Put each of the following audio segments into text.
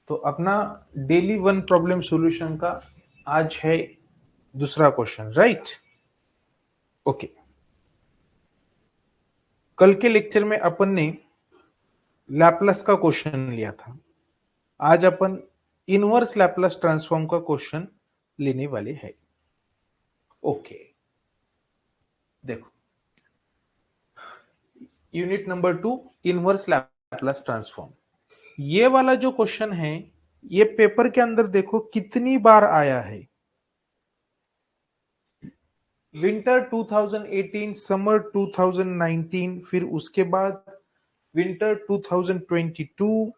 तो अपना daily one problem solution का आज है दूसरा क्वेश्चन, राइट? ओके, कल के लेक्चर में अपन ने लैपलास का क्वेश्चन लिया था। आज अपन इनवर्स लैपलास ट्रांसफॉर्म का क्वेश्चन लेने वाले हैं। ओके, देखो, unit number 2, inverse Laplace transform. ये वाला जो क्वेश्चन है, ये पेपर के अंदर देखो कितनी बार आया है। विंटर 2018, समर 2019, फिर उसके बाद विंटर 2022,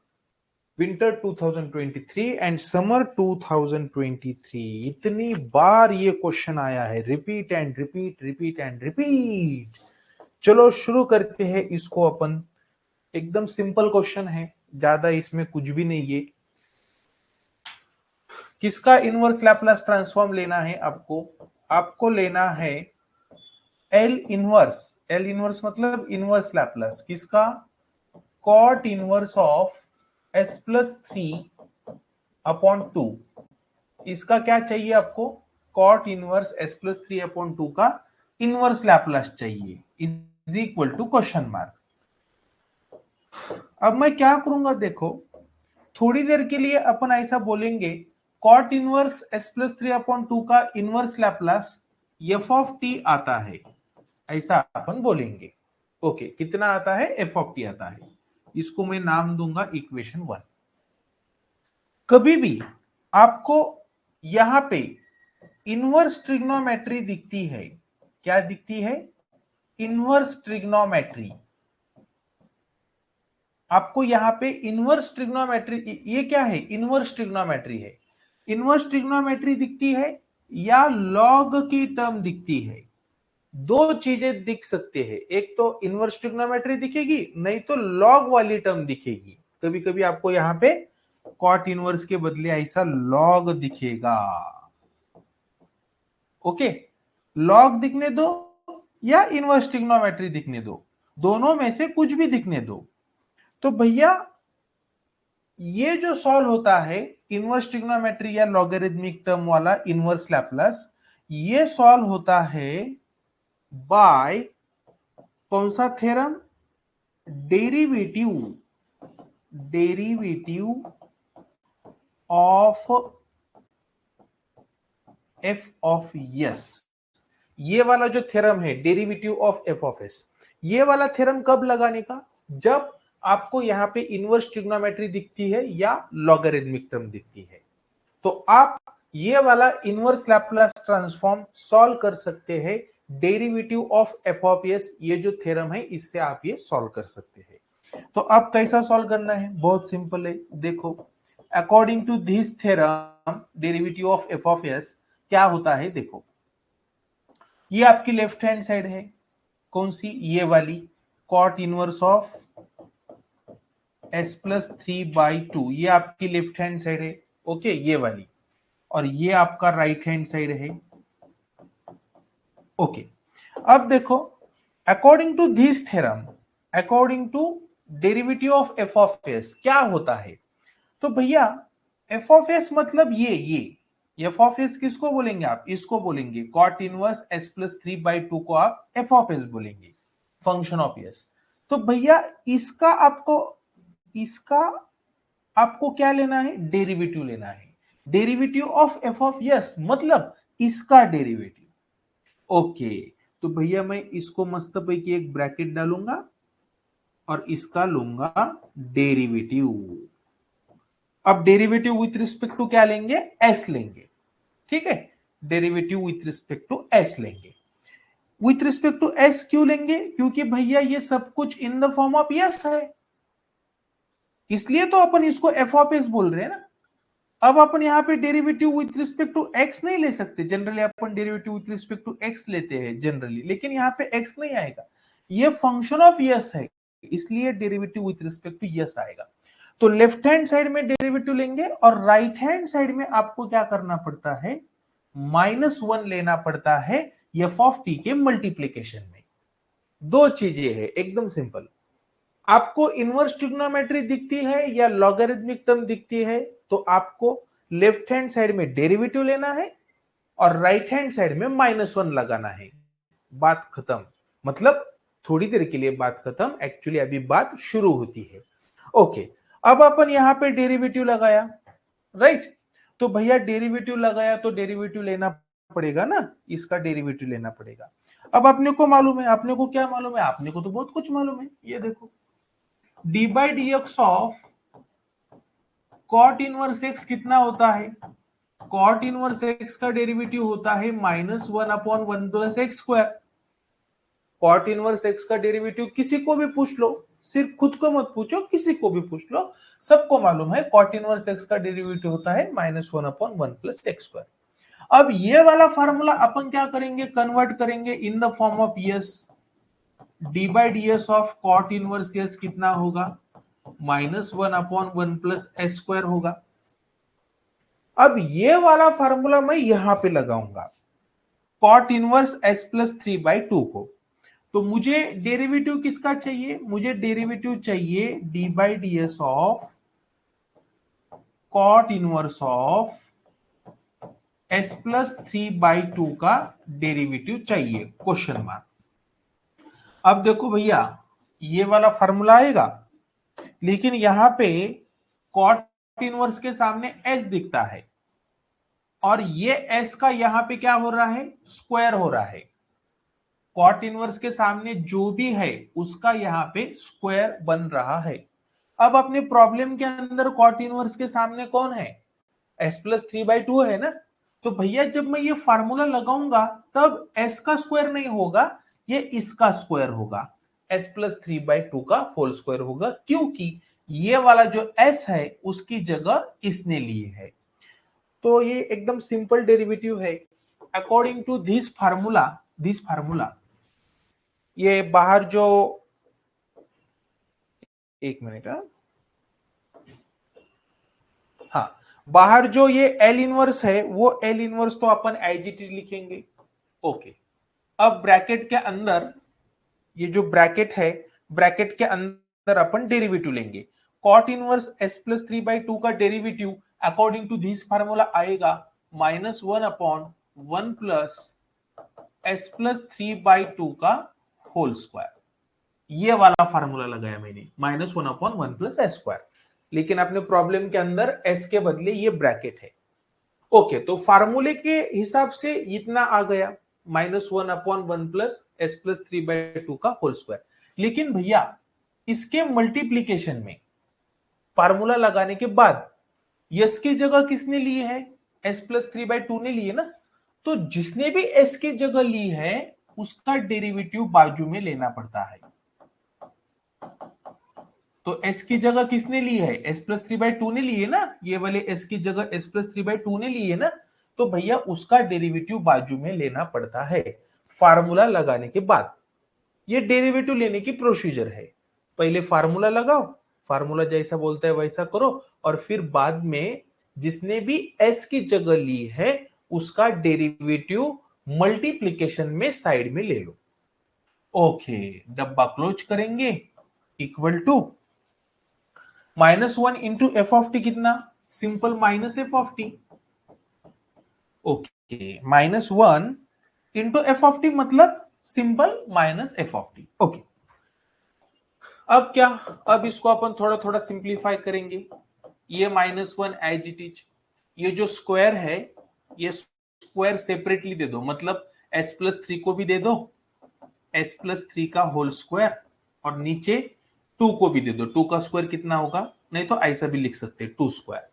विंटर 2023 एंड समर 2023। इतनी बार ये क्वेश्चन आया है, repeat and repeat, repeat and repeat. चलो शुरू करते हैं इसको अपन। एकदम सिंपल क्वेश्चन है, ज्यादा इसमें कुछ भी नहीं है। किसका इनवर्स लैपलास ट्रांसफॉर्म लेना है आपको? आपको लेना है एल इनवर्स। एल इनवर्स मतलब इनवर्स लैपलास किसका? Cot inverse of S plus three upon two. इसका क्या चाहिए आपको? Cot inverse S plus three upon two का इनवर्स लैपलास चाहिए, is equal to question mark. अब मैं क्या करूंगा, देखो, थोड़ी देर के लिए अपन ऐसा बोलेंगे, cot inverse S plus three upon two का inverse Laplace f of t आता है, ऐसा अपन बोलेंगे। ओके, कितना आता है? एफ ऑफ टी आता है। इसको मैं नाम दूंगा इक्वेशन 1। कभी भी आपको यहां पे इनवर्स ट्रिग्नोमेट्री दिखती है, क्या दिखती है? Inverse trigonometry. आपको यहां पे इनवर्स ट्रिग्नोमेट्री, ये क्या है? इनवर्स ट्रिग्नोमेट्री है। इनवर्स ट्रिग्नोमेट्री दिखती है या लॉग की टर्म दिखती है? दो चीजें दिख सकते हैं, एक तो इनवर्स ट्रिग्नोमेट्री दिखेगी, नहीं तो लॉग वाली टर्म दिखेगी। कभी कभी आपको यहां पे कॉट इनवर्स के बदले ऐसा लॉग दिखेगा। ओके, लॉग दिखने दो या इनवर्स ट्रिग्नोमेट्री दिखने दो, दोनों में से कुछ भी दिखने दो। तो भैया ये जो सॉल्व होता है इनवर्स ट्रिग्नोमेट्री या लॉगरिथमिक टर्म वाला इनवर्स लैपलास, ये सॉल्व होता है बाय कौन सा theorem? Derivative, derivative of F of S. ये वाला जो थ्योरम है derivative of F of S, ये वाला थ्योरम कब लगाने का? जब आपको यहां पे इनवर्स ट्रिग्नोमेट्री दिखती है या लॉगरिथमिक टर्म दिखती है, तो आप ये वाला इनवर्स लैपलास ट्रांसफॉर्म सॉल्व कर सकते हैं। Derivative of F of S, ये जो थ्योरम है इससे आप ये सॉल्व कर सकते हैं। तो अब कैसा सॉल्व करना है? बहुत सिंपल है, देखो, according to this theorem derivative of F of S क्या होता है, देखो, ये आपकी लेफ्ट हैंड साइड है, कौन सी? ये वाली, cot inverse of S plus three by two, ये आपकी लेफ्ट हैंड साइड है। ओके, ये वाली, और ये आपका राइट हैंड साइड है। ओके, अब देखो, according to this theorem, according to derivative of F of S क्या होता है? तो भैया एफ ऑफ एस मतलब ये एफ ऑफ एस किसको बोलेंगे आप? इसको बोलेंगे cot inverse S plus three by two को आप एफ ऑफ एस बोलेंगे, फंक्शन ऑफ एस। तो भैया इसका आपको क्या लेना है? डेरिवेटिव लेना है। Derivative of F of S मतलब इसका डेरिवेटिव। ओके, तो भैया मैं इसको मस्त पैकी एक ब्रैकेट डालूंगा और इसका लूंगा डेरिवेटिव। अब डेरिवेटिव विथ रिस्पेक्ट टू क्या लेंगे? एस लेंगे, ठीक है? Derivative with respect to S लेंगे। विथ रिस्पेक्ट टू एस क्यों लेंगे? क्योंकि भैया ये सब कुछ in the form of S है, इसलिए तो अपन इसको एफ ऑफ एस बोल रहे हैं ना। अब अपन यहाँ पे derivative with respect to X नहीं ले सकते, जनरली अपन derivative with respect to X लेते हैं जनरली, लेकिन यहाँ पे एक्स नहीं आएगा, ये फंक्शन ऑफ यस है, इसलिए derivative with respect to S आएगा। तो लेफ्ट हैंड साइड में डेरिवेटिव लेंगे और राइट हैंड साइड में आपको क्या करना पड़ता है? -1 लेना पड़ता है एफ ऑफ टी के मल्टीप्लीकेशन में। दो चीजें है, एकदम सिंपल। आपको इनवर्स ट्रिग्नोमेट्री दिखती है या लॉगरिथमिक टर्म दिखती है तो आपको लेफ्ट हैंड साइड में डेरिवेटिव लेना है और राइट हैंड साइड में -1 लगाना है। बात खत्म। मतलब थोड़ी देर के लिए बात खत्म, एक्चुअली अभी बात शुरू होती है। ओके, अब अपन यहां पे डेरिवेटिव लगाया, राइट? तो भैया डेरिवेटिव लगाया तो डेरिवेटिव लेना पड़ेगा ना, इसका डेरिवेटिव लेना पड़ेगा। अब अपने को मालूम है, अपने को क्या मालूम है? अपने को तो बहुत कुछ मालूम है। ये देखो, D by D X of cot inverse X कितना होता है? कॉट इनवर्स एक्स का डेरिवेटिव होता है -1/1 plus X square. Cot inverse X का डेरिवेटिव किसी को भी पूछ लो, सिर्फ खुद को मत पूछो, किसी को भी पूछ लो, सबको मालूम है कॉट इनवर्स एक्स का डेरिवेटिव होता है -1/1 प्लस एक्स स्क्वायर। अब ये वाला फार्मूला अपन क्या करेंगे? कन्वर्ट करेंगे in the form of S. D by D S of cot inverse S कितना होगा? -1/1 प्लस एस स्क्वायर होगा। अब ये वाला फार्मूला मैं यहां पे लगाऊंगा कॉट इनवर्स एस प्लस 3/2 को। तो मुझे डेरिवेटिव किसका चाहिए? मुझे डेरिवेटिव चाहिए D by D S of cot inverse of S plus 3/2 का डेरिवेटिव चाहिए, क्वेश्चन मार्क। अब देखो भैया, ये वाला फार्मूला आएगा, लेकिन यहां पे कॉट इनवर्स के सामने एस दिखता है और ये एस का यहां पे क्या हो रहा है? स्क्वायर हो रहा है। कॉट इनवर्स के सामने जो भी है उसका यहाँ पे स्क्वायर बन रहा है। अब अपने प्रॉब्लम के अंदर कॉट इनवर्स के सामने कौन है? एस प्लस 3/2 है ना। तो भैया जब मैं ये फार्मूला लगाऊंगा तब एस का स्क्वायर नहीं होगा, ये इसका स्क्वायर होगा, एस प्लस 3/2 का होल स्क्वायर होगा, क्योंकि ये वाला जो एस है उसकी जगह इसने लिए है। तो ये एकदम सिंपल डेरिवेटिव है। अकॉर्डिंग टू दिस फार्मूला ये बाहर जो, एक मिनट, हाँ, बाहर जो ये एल इनवर्स है वो एल इनवर्स तो अपन आईजीटी लिखेंगे। ओके, अब ब्रैकेट के अंदर ये जो ब्रैकेट है, ब्रैकेट के अंदर अपन डेरिवेटिव लेंगे। कॉट इनवर्स एस प्लस 3/2 का derivative according to this formula आएगा -1/1 प्लस एस प्लस 3/2 का होल स्क्वायर। ये वाला फार्मूला लगाया मैंने, -1/1 प्लस एस स्क्वायर, लेकिन अपने प्रॉब्लम के अंदर एस के बदले ये ब्रैकेट है। ओके, तो फार्मूले के हिसाब से इतना आ गया, -1/1 प्लस एस प्लस 3/2 का होल स्क्वायर। लेकिन भैया इसके मल्टीप्लीकेशन में फार्मूला लगाने के बाद यस की जगह किसने ली है? एस प्लस 3/2 ने ली है ना। तो जिसने भी एस की जगह ली है उसका डेरिवेटिव बाजू में लेना पड़ता है। तो s की जगह किसने ली है? s प्लस 3/2 ने ली है ना। ये वाले s की जगह s प्लस 3/2 ने ली है ना। तो भैया उसका डेरिवेटिव बाजू में लेना पड़ता है फार्मूला लगाने के बाद। ये डेरिवेटिव लेने की प्रोसीजर है। पहले फार्मूला लगाओ, फार्मूला जैसा बोलता है वैसा करो, और फिर बाद में जिसने भी s की जगह ली है उसका डेरिवेटिव मल्टीप्लीकेशन में साइड में ले लो। ओके, डब्बा क्लोज करेंगे, equal to -1 into f of t कितना? Simple minus f of t. Okay, -1 into f of t मतलब simple minus f of t. Okay, अब क्या? अब इसको अपन थोड़ा थोड़ा सिंप्लीफाई करेंगे। ये -1 एज इट इज, ये जो स्क्वायर है ये स्क्वायर सेपरेटली दे दो, मतलब s प्लस 3 को भी दे दो, s प्लस 3 का होल स्क्वायर, और नीचे 2 को भी दे दो। 2 का स्क्वायर कितना होगा? नहीं तो ऐसा भी लिख सकते हैं 2 स्क्वायर।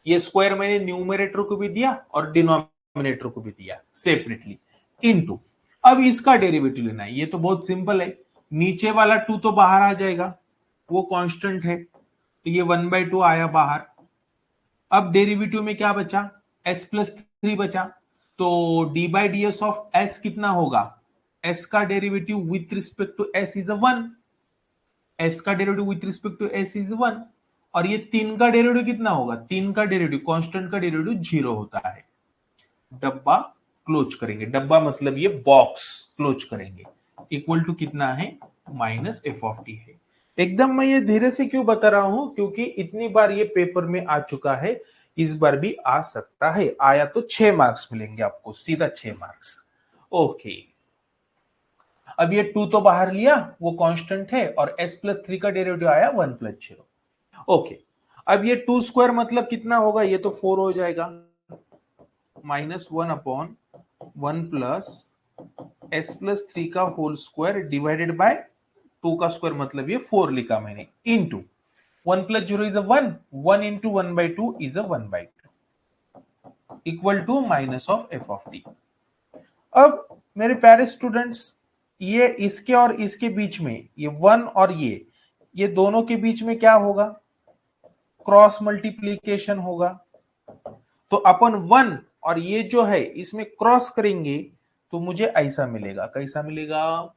ये स्क्वायर मैंने न्यूमरेटर को भी दिया और डिनोमिनेटर को भी दिया सेपरेटली, इनटू। अब इसका डेरिवेटिव लेना है। ये तो बहुत सिंपल है, नीचे वाला 2 तो बाहर आ जाएगा, वो कांस्टेंट है, तो ये 1/2 आया बाहर। अब डेरिवेटिव में क्या बचा? s प्लस 3 बचा। तो D by D S of s कितना होगा? s का derivative with respect to s is 1, s का derivative with respect to s is 1, और ये 3 का डेरिवेटिव कितना होगा? 3 का डेरिवेटिव, कांस्टेंट का डेरिवेटिव 0 होता है। डब्बा क्लोज करेंगे, डब्बा मतलब ये बॉक्स क्लोज करेंगे, इक्वल टू कितना है? -f ऑफ t है। एकदम मैं ये धीरे से क्यों बता रहा हूं, क्योंकि इतनी बार ये पेपर में आ चुका है, इस बार भी आ सकता है। आया तो 6 मार्क्स मिलेंगे आपको, सीधा 6 मार्क्स। ओके, अब ये 2 तो बाहर लिया, वो कांस्टेंट है, और s+3 का डेरिवेटिव आया 1+0। ओके, अब ये 2 स्क्वायर मतलब कितना होगा, ये तो 4 हो जाएगा, -1/1 प्लस s+3 का होल स्क्वायर डिवाइडेड बाय 2 का स्क्वायर, मतलब ये 4 लिखा मैंने, into 1+0 is 1, 1 into 1/2 is 1/2 equal to minus of F of T. अब मेरे प्यारे स्टूडेंट्स, ये इसके और इसके बीच में, ये 1 और ये दोनों के बीच में क्या होगा, क्रॉस मल्टीप्लीकेशन होगा। तो अपन 1 और ये जो है इसमें क्रॉस करेंगे तो मुझे ऐसा मिलेगा, कैसा मिलेगा,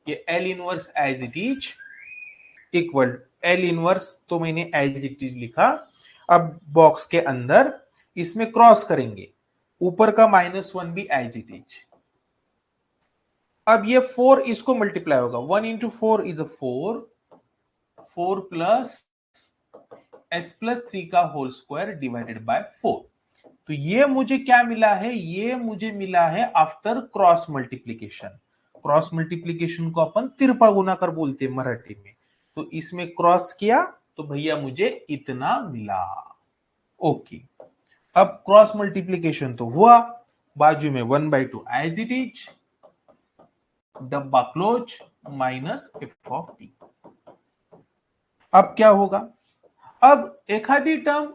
ये L inverse as it is equal, L inverse तो मैंने एज इट इज लिखा, अब बॉक्स के अंदर इसमें क्रॉस करेंगे, ऊपर का -1 भी एज इट इज। अब ये 4 इसको मल्टीप्लाई होगा, 1 into 4 इज 4, 4 प्लस s+3 का होल स्क्वायर डिवाइडेड बाय 4। तो ये मुझे क्या मिला है, ये मुझे मिला है after cross multiplication. Cross multiplication को अपन तिरपा गुना कर बोलते हैं मराठी में। तो इसमें क्रॉस किया तो भैया मुझे इतना मिला। ओके, अब क्रॉस मल्टीप्लीकेशन तो हुआ, बाजू में 1/2 एज इट इज, डब्बा close, minus f of T. अब क्या होगा, अब एक आधी टर्म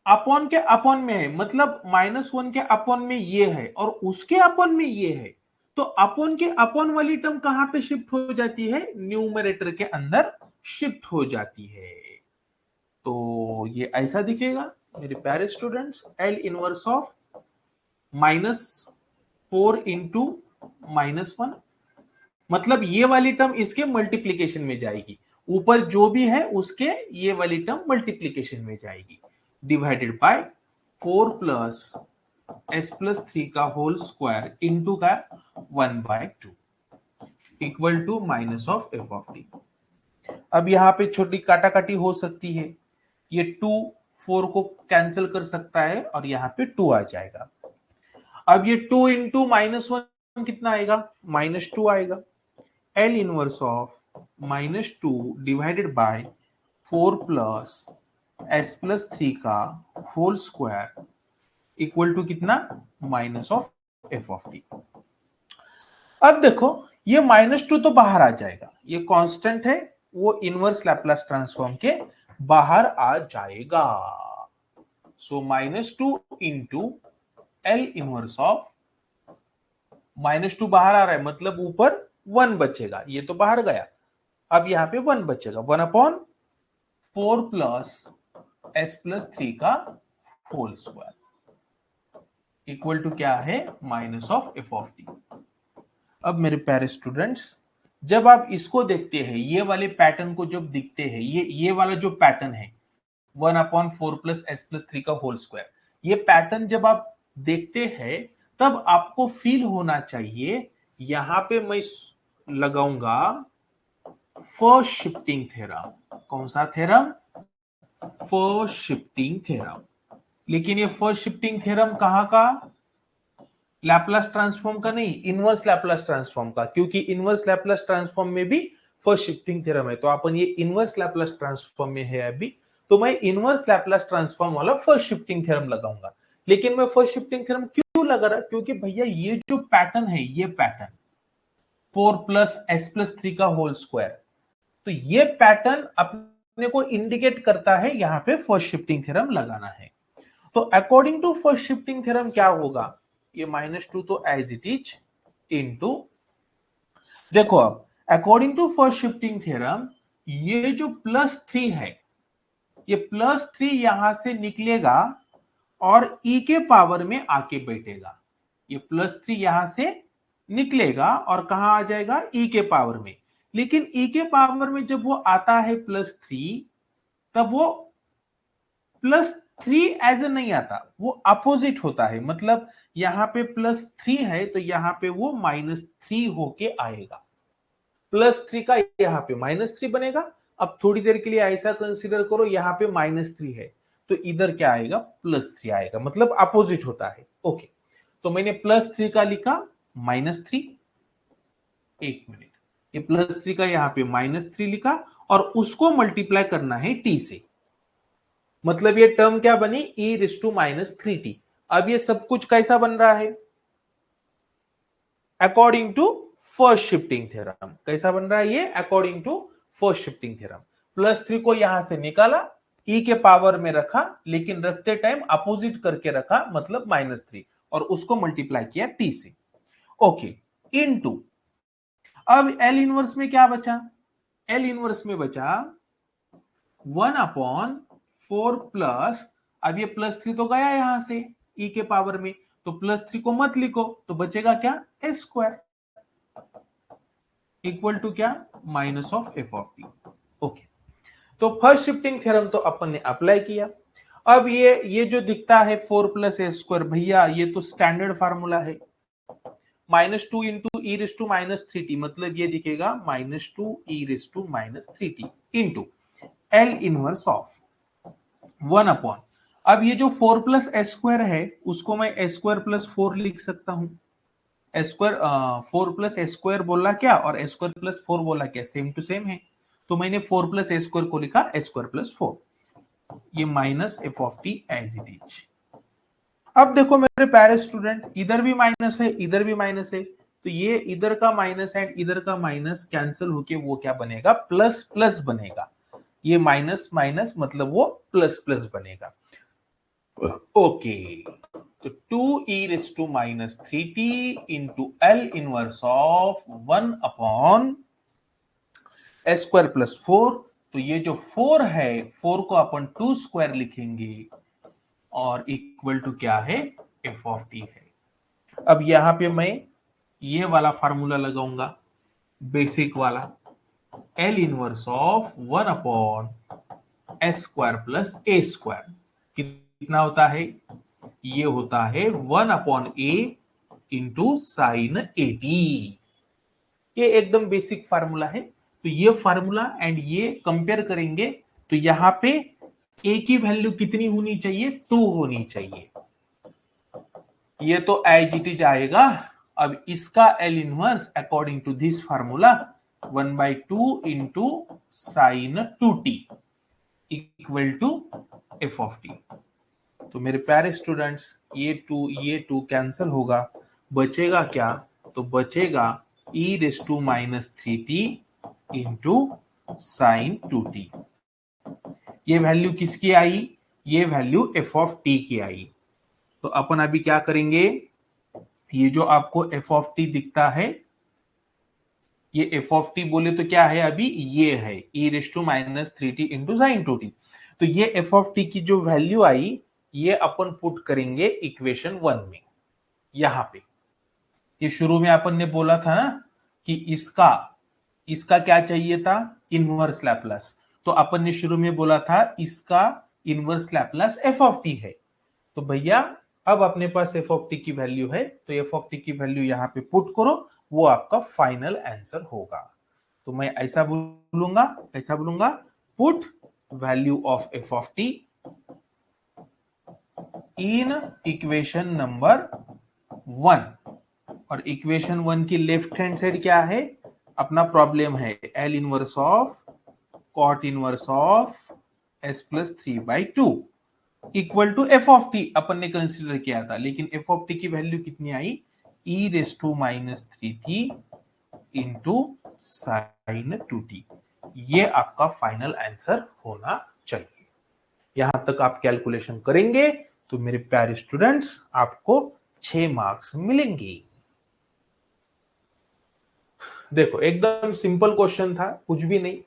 अपॉन के अपॉन में है, मतलब -1 के अपॉन में ये है और उसके अपॉन में ये है, तो अपॉन के अपॉन वाली टर्म कहां पे शिफ्ट हो जाती है, न्यूमरेटर के अंदर शिफ्ट हो जाती है। तो ये ऐसा दिखेगा मेरे प्यारे students, L inverse of -4 into -1, मतलब ये वाली टर्म इसके मल्टीप्लीकेशन में जाएगी, ऊपर जो भी है उसके ये वाली टर्म मल्टीप्लीकेशन में जाएगी, डिवाइडेड बाय 4 प्लस s+3 का होल स्क्वायर इंटू का 1/2 equal to minus of F of T. अब यहां पे छोटी काटाकाटी हो सकती है, ये 2 4 को कैंसिल कर सकता है और यहां पे 2 आ जाएगा। अब ये 2 इंटू -1 कितना आएगा, -2 आएगा। L inverse of -2 divided by 4 plus s+3 का होल स्क्वायर इक्वल टू कितना, minus of F of T. अब देखो ये -2 तो बाहर आ जाएगा, ये कांस्टेंट है, वो इनवर्स लैप्लास ट्रांसफॉर्म के बाहर आ जाएगा। सो -2 इंटू एल इनवर्स ऑफ, -2 बाहर आ रहा है मतलब ऊपर 1 बचेगा, ये तो बाहर गया, अब यहां पे 1 बचेगा, 1/4 प्लस s+3 का होल स्क्वायर इक्वल टू क्या है, minus of F of T. अब मेरे प्यारे स्टूडेंट्स, जब आप इसको देखते हैं, ये वाले पैटर्न को जब दिखते हैं, ये वाला जो पैटर्न है 1/4 प्लस s+3 का होल स्क्वायर, ये पैटर्न जब आप देखते हैं तब आपको फील होना चाहिए, यहां पे मैं लगाऊंगा फर्स्ट शिफ्टिंग थ्योरम। कौन सा थ्योरम, फर्स्ट शिफ्टिंग थ्योरम। लेकिन ये फर्स्ट शिफ्टिंग थ्योरम कहां का, लैप्लास ट्रांसफॉर्म का नहीं, इनवर्स लैप्लास ट्रांसफॉर्म का, क्योंकि इनवर्स लैप्लास ट्रांसफॉर्म में भी फर्स्ट शिफ्टिंग थ्योरम है। तो अपन ये इनवर्स लैप्लास ट्रांसफॉर्म में है अभी, तो मैं इनवर्स लैप्लास ट्रांसफॉर्म वाला फर्स्ट शिफ्टिंग थ्योरम लगाऊंगा। लेकिन मैं फर्स्ट शिफ्टिंग थ्योरम क्यों लगा रहा, क्योंकि भैया ये जो पैटर्न है, ये पैटर्न 4 प्लस s+3 का होल स्क्वायर, तो ये पैटर्न अपने को इंडिकेट करता है यहां पे फर्स्ट शिफ्टिंग थ्योरम लगाना है। तो according to first shifting theorem क्या होगा, ये -2 तो एज इट इज इनटू, देखो अब according to first shifting theorem ये जो +3 है, ये +3 यहां से निकलेगा और e के पावर में आके बैठेगा। ये +3 यहां से निकलेगा और कहां आ जाएगा, e के पावर में। लेकिन e के पावर में जब वो आता है +3, तब वो +3 एज ए नहीं आता, वो अपोजिट होता है, मतलब यहां पे +3 है तो यहां पे वो -3 होके आएगा। +3 का यहाँ पे -3 बनेगा। अब थोड़ी देर के लिए ऐसा कंसीडर करो, यहाँ पे -3 है तो इधर क्या आएगा, +3 आएगा, मतलब अपोजिट होता है। ओके, तो मैंने +3 का लिखा -3, एक मिनट, ये +3 का यहाँ पे -3 लिखा और उसको मल्टीप्लाई करना है t से, मतलब ये टर्म क्या बनी, e⁻³ अब ये सब कुछ कैसा बन रहा है, according to first shifting theorem. कैसा बन रहा है ये, according to first shifting theorem. +3 को यहां से निकाला, e के पावर में रखा, लेकिन रखते टाइम अपोजिट करके रखा, मतलब -3, और उसको मल्टीप्लाई किया t से। ओके, इनटू, अब L इनवर्स में क्या बचा, L इनवर्स में बचा 1/4 प्लस, अब ये +3 तो गया यहां से e के पावर में, तो +3 को मत लिखो, तो बचेगा क्या, s² इक्वल टू क्या, -f(t). ओके, तो फर्स्ट शिफ्टिंग थ्योरम तो अपन ने अप्लाई किया। अब ये जो दिखता है 4 + a², भैया ये तो स्टैंडर्ड फार्मूला है, -2 इंटू e⁻³ मतलब ये दिखेगा -2 e⁻³ into L inverse of 1/, अब ये जो 4 + a² है उसको मैं a² + 4 लिख सकता हूं। a², 4 + a² बोला क्या और a² + 4 बोला क्या, सेम टू सेम है, तो मैंने 4 + a² को लिखा a² + 4, ये -f(t) एज इट इज। अब देखो मेरे प्यारे स्टूडेंट, इधर भी माइनस है, इधर भी माइनस है, तो ये इधर का माइनस एंड इधर का माइनस कैंसिल होके वो क्या बनेगा, प्लस प्लस बनेगा। ये माइनस माइनस मतलब वो प्लस प्लस बनेगा। ओके, तो 2e⁻³ into L inverse of 1/a² + 4, तो ये जो 4 है, 4 को अपन 2² लिखेंगे और इक्वल टू क्या है, f(t) है। अब यहां पे मैं ये वाला फार्मूला लगाऊंगा, बेसिक वाला, L inverse of 1/s² + a², कितना होता है, ये होता है 1/a इंटू साइन 80। ये एकदम बेसिक फार्मूला है, तो ये फार्मूला एंड ये कंपेयर करेंगे, तो यहां पे a की वैल्यू कितनी होनी चाहिए, 2 होनी चाहिए, ये तो एज इट इज आएगा। अब इसका L inverse according to this formula 1/2 into sine 2t equal to f(t). तो मेरे प्यारे स्टूडेंट्स, ये टू कैंसिल होगा, बचेगा क्या, तो बचेगा e⁻³ इंटू साइन 2t। ये वैल्यू किसकी आई, ये वैल्यू f(t) की आई। तो अपन अभी क्या करेंगे, ये जो आपको f(t) दिखता है, ये f(t) बोले तो क्या है, अभी ये है e⁻³ इंटू साइन 2t, तो ये f(t) की जो वैल्यू आई, ये अपन पुट करेंगे इक्वेशन 1 में। यहां पे ये शुरू में अपन ने बोला था ना कि इसका क्या चाहिए था, इनवर्स लैप्लस, तो अपन ने शुरू में बोला था इसका इनवर्स लैप्लस f(t) है, तो भैया अब अपने पास f(t) की वैल्यू है, तो f(t) की वैल्यू यहां पे पुट करो, वो आपका फाइनल आंसर होगा। तो मैं ऐसा बोलूंगा, कैसा बोलूंगा, put value of f(t) in equation number 1, और इक्वेशन 1 की लेफ्ट हैंड साइड क्या है, अपना प्रॉब्लम है L inverse of cot inverse of s + 3/2 equal to f(t) अपन ने कंसीडर किया था, लेकिन f(t) की वैल्यू कितनी आई, e⁻³ इंटू साइन 2t। ये आपका फाइनल आंसर होना चाहिए। यहां तक आप कैलकुलेशन करेंगे तो मेरे प्यारे स्टूडेंट्स आपको 6 मार्क्स मिलेंगे। देखो एकदम सिंपल क्वेश्चन था, कुछ भी नहीं,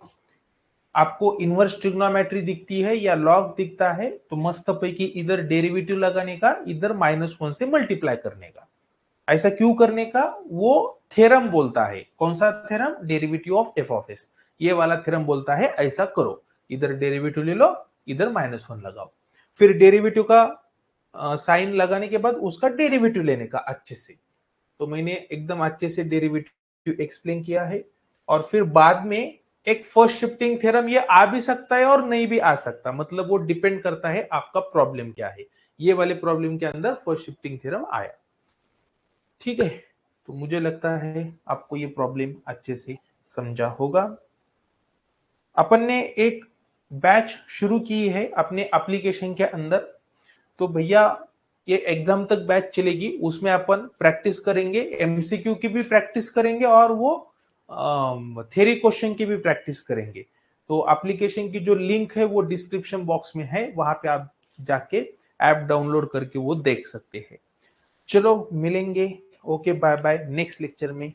आपको इनवर्स ट्रिग्नोमेट्री दिखती है या लॉग दिखता है, तो मस्त पैकी इधर डेरिवेटिव लगाने का, इधर -1 से मल्टीप्लाई करने का। ऐसा क्यों करने का, वो थ्योरम बोलता है, कौन सा थ्योरम, डेरिवेटिव ऑफ f(s), ये वाला थ्योरम बोलता है ऐसा करो, इधर डेरिवेटिव ले लो, इधर -1 लगाओ, फिर डेरिवेटिव का साइन लगाने के बाद उसका डेरिवेटिव लेने का अच्छे से। तो मैंने एकदम अच्छे से डेरिवेटिव एक्सप्लेन किया है, और फिर बाद में एक फर्स्ट शिफ्टिंग थ्योरम, ये आ भी सकता है और नहीं भी आ सकता, मतलब वो डिपेंड करता है आपका प्रॉब्लम क्या है। ये वाले प्रॉब्लम के अंदर फर्स्ट शिफ्टिंग थ्योरम आया। ठीक है, तो मुझे लगता है आपको ये प्रॉब्लम अच्छे से समझा होगा। अपन ने एक बैच शुरू की है अपने एप्लीकेशन के अंदर, तो भैया ये एग्जाम तक बैच चलेगी, उसमें अपन प्रैक्टिस करेंगे, एमसीक्यू की भी प्रैक्टिस करेंगे और वो थ्योरी क्वेश्चन की भी प्रैक्टिस करेंगे। तो एप्लीकेशन की जो लिंक है वो डिस्क्रिप्शन बॉक्स में है, वहां पे आप जाके ऐप डाउनलोड करके वो देख सकते हैं। चलो मिलेंगे, okay bye bye next lecture में।